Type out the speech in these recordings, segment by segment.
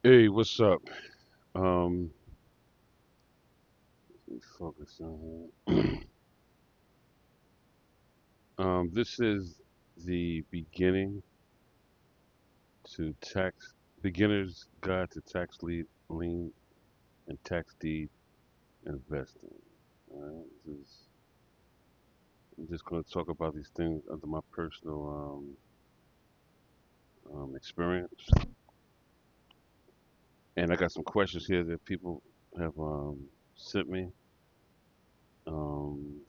Hey, what's up? Um, let me focus on here. This is the to tax beginner's guide to lien, and tax deed investing. All right, I'm just going to talk about these things under my personal experience, and I got some questions here that people have sent me. Um,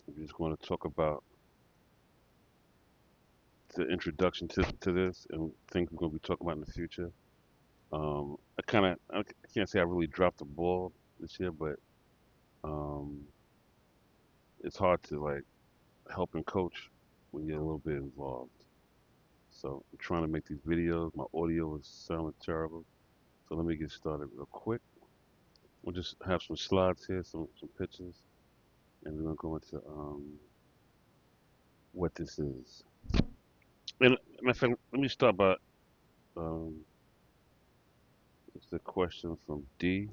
I'm just going to talk about the introduction to this and things we're going to be talking about in the future. I can't say I really dropped the ball this year, but um, it's hard to like help and coach when you're a little bit involved. So I'm trying to make these videos. My audio is sounding terrible. So let me get started real quick. We'll just have some slides here, some pictures, and we're gonna go into what this is. And matter of fact, let me start by um, it's a question from D.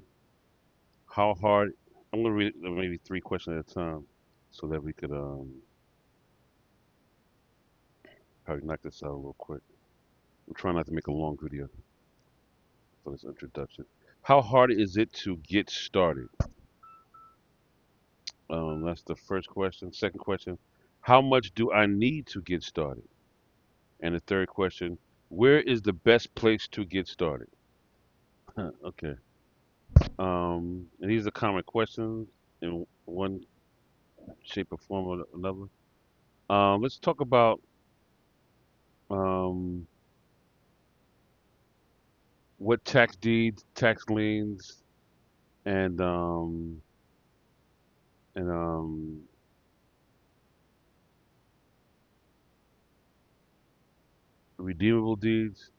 How hard? I'm gonna read maybe three questions at a time, so that we could probably knock this out a little quick. I'm trying not to make a long video for this introduction. How hard is it to get started? That's the first question. Second question, how much do I need to get started? And the third question, where is the best place to get started? Okay. And these are common questions in one shape or form or another. Let's talk about um, what tax deeds, tax liens, and um, and redeemable deeds.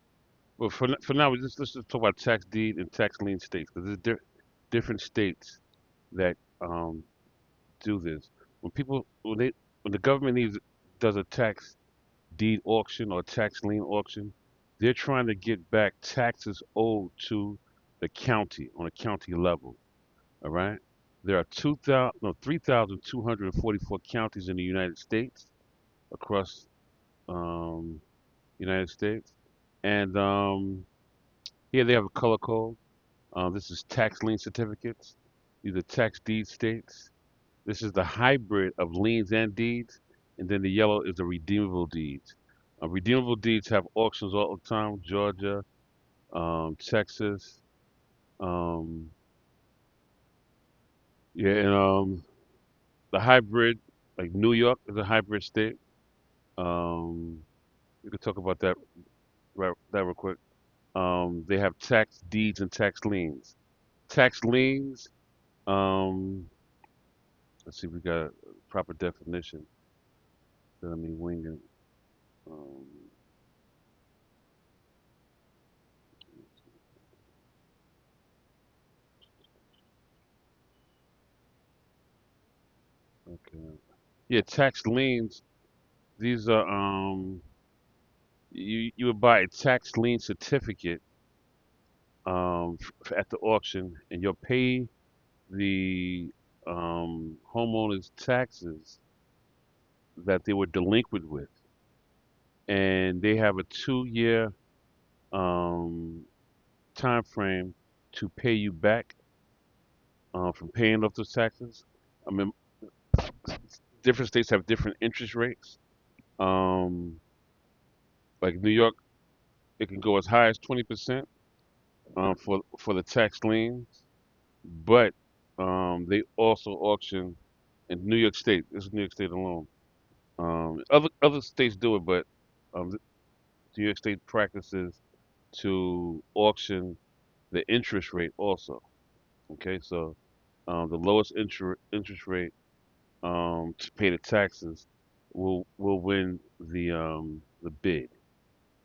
Well, for now, let's just talk about tax deed and tax lien states because there's different states that do this. When people when the government does a tax deed auction or tax lien auction, they're trying to get back taxes owed to the county on a county level. All right. There are 2,000 no 3,244 counties in the United States across um, United States, and here they have a color code. This is tax lien certificates. These are tax deed states. This is the hybrid of liens and deeds. And then the yellow is the redeemable deeds. Redeemable deeds have auctions all the time. Georgia, Texas. Um, yeah, and the hybrid, like New York is a hybrid state. Um, we could talk about that real quick. They have tax deeds and tax liens. Tax liens, um, let's see, we got a proper definition. Let me wing it. Um, okay. Yeah, tax liens. These are you would buy a tax lien certificate at the auction, and you'll pay the homeowner's taxes that they were delinquent with, and they have a 2 year um time frame to pay you back from paying off those taxes. I mean, different states have different interest rates. Um, like New York, it can go as high as 20% for the tax liens, but they also auction in New York State. This is New York State alone. Other states do it, but New York State practices to auction the interest rate also. Okay, so the lowest interest rate to pay the taxes will win the bid.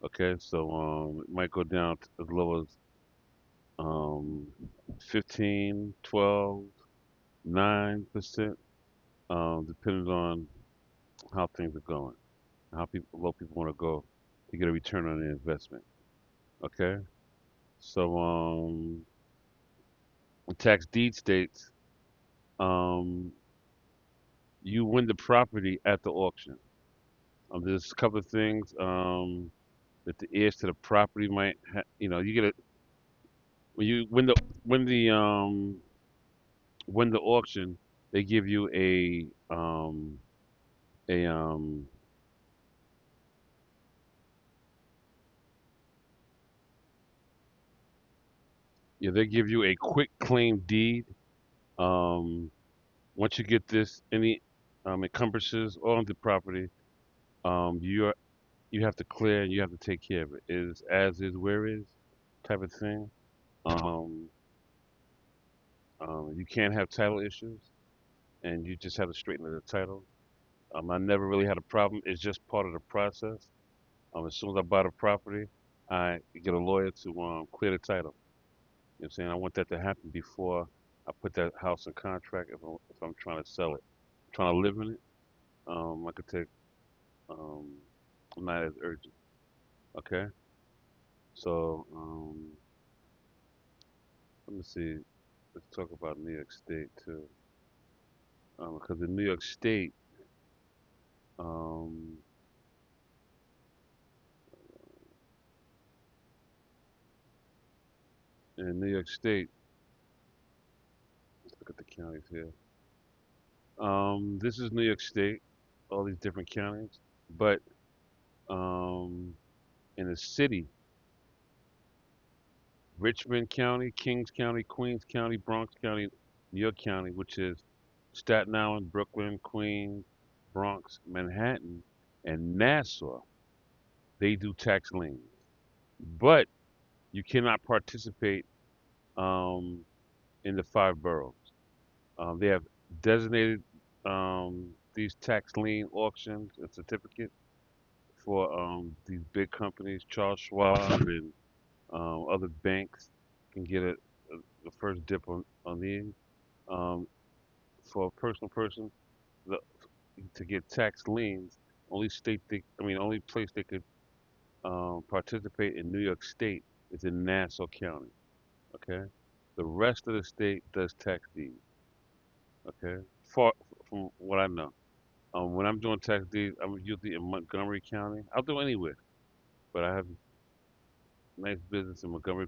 Okay, so it might go down to as low as um, 15, 12, 9%, depending on how things are going, how low people want to go to get a return on their investment. Okay, So the tax deed states um, you win the property at the auction. There's a couple of things that the heirs to the property might, you get it when you win the auction. They give you a yeah, they give you a quick claim deed. Um, Once you get this, any encumbrances on the property, you have to clear and you have to take care of it. Is as is where is type of thing. Um, you can't have title issues, and you just have to straighten the title. I never really had a problem. It's just part of the process. As soon as I buy the property, I get a lawyer to clear the title. You know what I'm saying? I want that to happen before I put that house in contract if I'm trying to sell it. Trying to live in it, I could take, um, I'm not as urgent. Okay? So, let me see. Let's talk about New York State too. Because in New York State, um, in New York State, let's look at the counties here. This is New York State, all these different counties. But um, in the city, Richmond County, Kings County, Queens County, Bronx County, New York County, which is Staten Island, Brooklyn, Queens, Bronx, Manhattan, and Nassau, they do tax liens. But you cannot participate um, in the five boroughs. They have designated these tax lien auctions and certificates for these big companies, Charles Schwab and other banks can get the first dip on these. Um, for a personal person, the, to get tax liens, only place they could participate in New York State is in Nassau County. Okay, the rest of the state does tax deeds. Okay, far from what I know. When I'm doing tax deeds, I'm usually in Montgomery County. I'll do anywhere, but I have nice business in Montgomery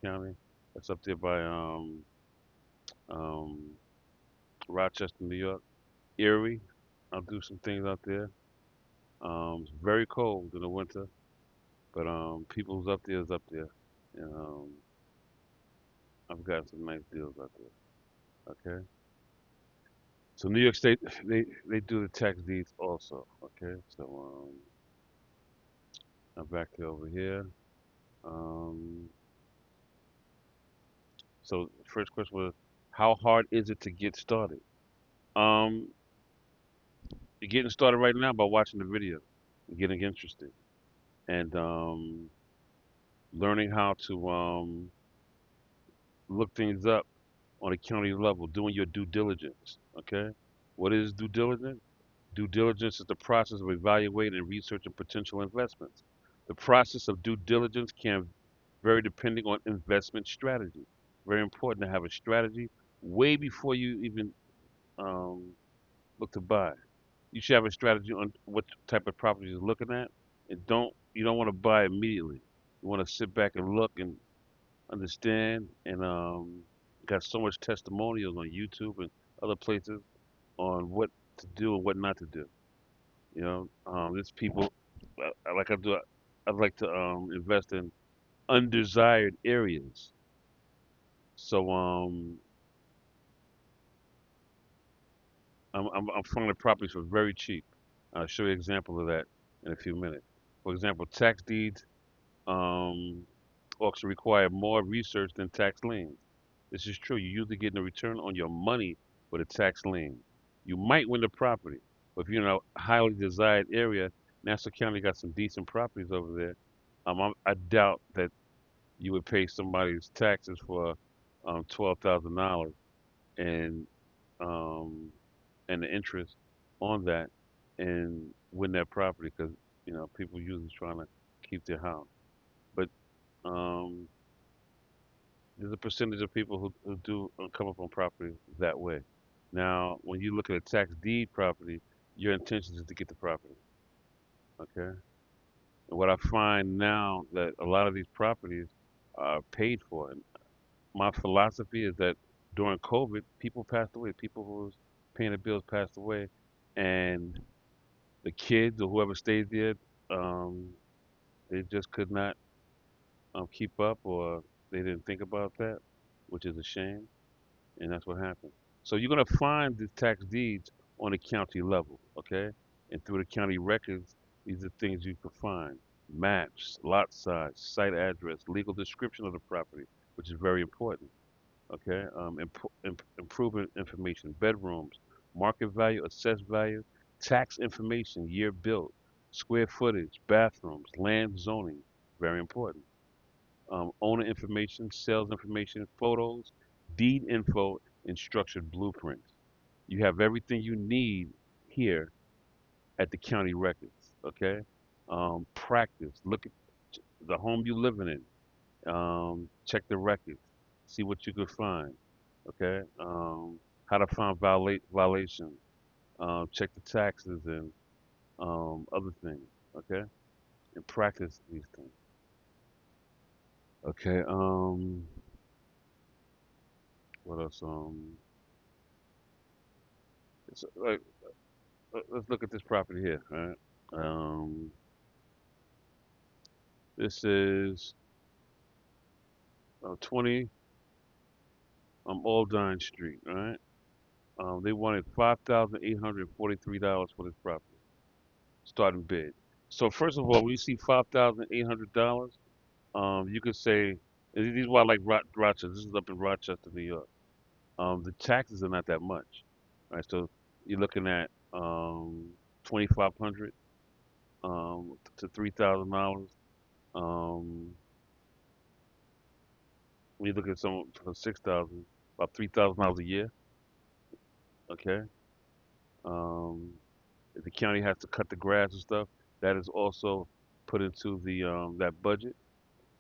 County. That's up there by um, Rochester, New York. Erie, I'll do some things out there. It's very cold in the winter, but people's up there is up there. And I've got some nice deals out there. Okay. So New York State, they do the tax deeds also. Okay. So I'm back to over here. Um, so the first question was, how hard is it to get started? Um, you're getting started right now by watching the video, and getting interested, and learning how to look things up on a county level, doing your due diligence. Okay, what is due diligence? Due diligence is the process of evaluating and researching potential investments. The process of due diligence can vary depending on investment strategy. Very important to have a strategy way before you even um, look to buy. You should have a strategy on what type of property you're looking at, and you don't want to buy immediately. You want to sit back and look and understand, and got so much testimonials on YouTube and other places on what to do and what not to do. There's people like I do. I'd like to invest in undesired areas. So I'm finding properties for very cheap. I'll show you an example of that in a few minutes. For example, tax deeds um, auction require more research than tax liens. This is true. You're usually getting a return on your money with a tax lien. You might win the property, but if you're in a highly desired area, Nassau County got some decent properties over there. I doubt that you would pay somebody's taxes for $12,000 and um, and the interest on that and win that property because people usually trying to keep their house. But um, There's a percentage of people who do come up on property that way. Now, when you look at a tax deed property, your intention is to get the property. Okay. And what I find now that a lot of these properties are paid for. And my philosophy is that during COVID, people passed away. People who was paying the bills passed away, and the kids or whoever stayed there, um, they just could not keep up, or they didn't think about that, which is a shame. And that's what happened. So you're gonna find the tax deeds on the county level, okay? And through the county records, these are things you can find: maps, lot size, site address, legal description of the property, which is very important, okay? Improvement information, bedrooms, market value, assessed value, tax information, year built, square footage, bathrooms, land zoning, very important. Owner information, sales information, photos, deed info, and structured blueprints. You have everything you need here at the county records. Okay. Practice. Look at the home you're living in. Check the records. See what you could find. Okay. How to find violations. Check the taxes and other things. Okay. And practice these things. Okay. What else? So, like, let's look at this property here, right? Um, this is 20 Aldine Street, right? They wanted $5,843 for this property, starting bid. So first of all, when you see $5,800, you could say these are why I like Rochester. This is up in Rochester, New York. The taxes are not that much, right? So you're looking at 2,500 to $3,000. Um, when you look at someone for 6,000, about $3,000 a year. Okay. Um, if the county has to cut the grass and stuff, that is also put into the that budget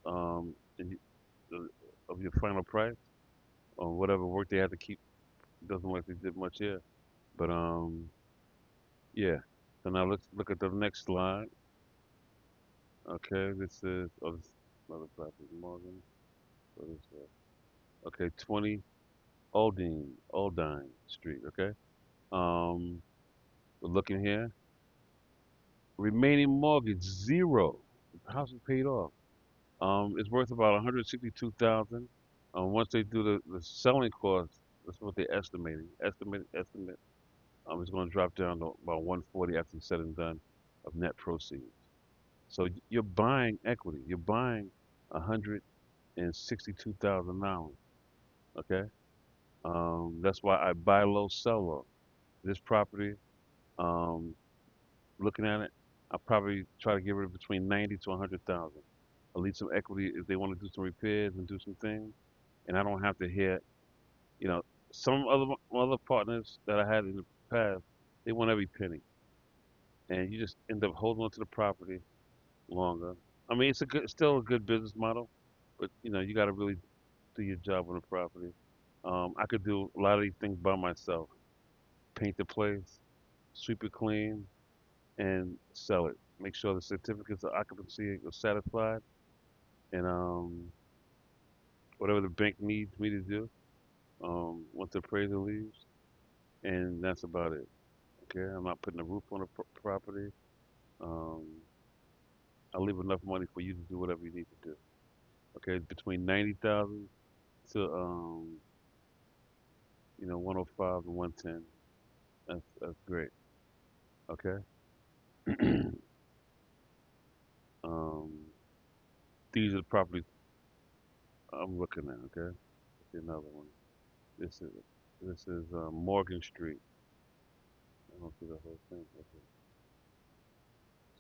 and of your final price or whatever work they have to keep. Doesn't look like they did much here, but yeah. So now let's look at the next slide. Okay, this is this another property, Morgan. What is that? Okay, 20 Aldine Street. Okay. Um, we're looking here. Remaining mortgage zero. The house is paid off. It's worth about 162,000. Once they do the selling cost, that's what they're estimating. Estimate. It's going to drop down to about 140 after it's said and done of net proceeds. So you're buying equity. You're buying $162,000. Okay. That's why I buy low, sell low. This property, um, looking at it, I'll probably try to get rid of between 90 to 100,000. I'll leave some equity if they want to do some repairs and do some things, and I don't have to hit. You know, some other partners that I had in the past, they want every penny, and you just end up holding on to the property longer. I mean, still a good business model, but you got to really do your job on the property. I could do a lot of these things by myself: paint the place, sweep it clean, and sell it. Make sure the certificates of occupancy are satisfied, and whatever the bank needs me to do once the appraiser leaves, and that's about it. Okay, I'm not putting a roof on the property. Um, I'll leave enough money for you to do whatever you need to do. Okay, between 90,000 to 105 and 110. That's great. Okay. um, these are the properties I'm looking at. Okay, see another one. This is Morgan Street. I don't see the whole thing. Okay.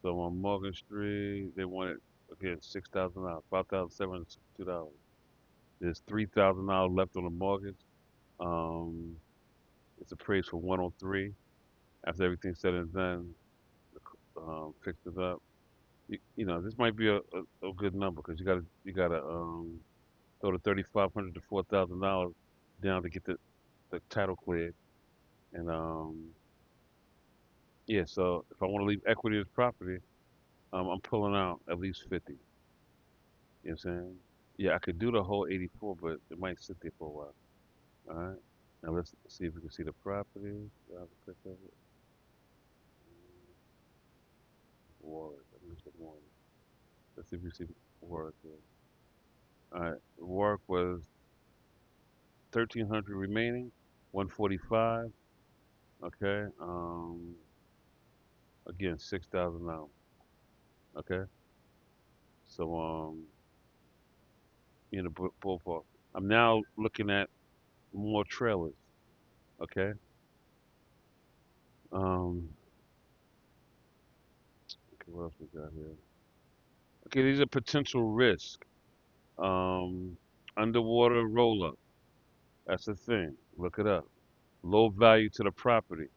So on Morgan Street, they wanted again $6,000, $5,762. There's $3,000 left on the mortgage. Um, it's appraised for 103. After everything's said and done, fixed it up. This might be a good number because you gotta throw the $3,500 to $4,000 down to get the title cleared. And yeah, so if I want to leave equity as property, I'm pulling out at least 50. You know what I'm saying? Yeah, I could do the whole 84, but it might sit there for a while. All right. Now let's see if we can see the property. Do I have a picture of it? Warwick. I missed the morning. Let's see if we see Warwick here. All right. Warwick was 1,300 remaining, 145. Okay. Again, 6,000 now. Okay. So in the ballpark. I'm now looking at more trailers. Okay. Um. Okay. What else we got here? Okay. These are potential risks. Um. Underwater roll up. That's the thing. Look it up. Low value to the property.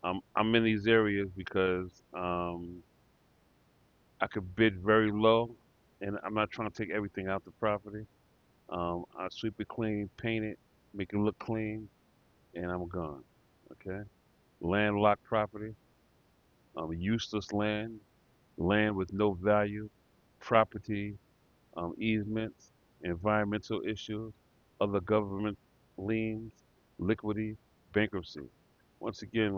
I'm in these areas because I could bid very low, and I'm not trying to take everything out the property. I sweep it clean, paint it, make it look clean, and I'm gone. Okay. Landlocked property, useless land, land with no value, property, easements, environmental issues, other government liens, liquidity, bankruptcy. Once again,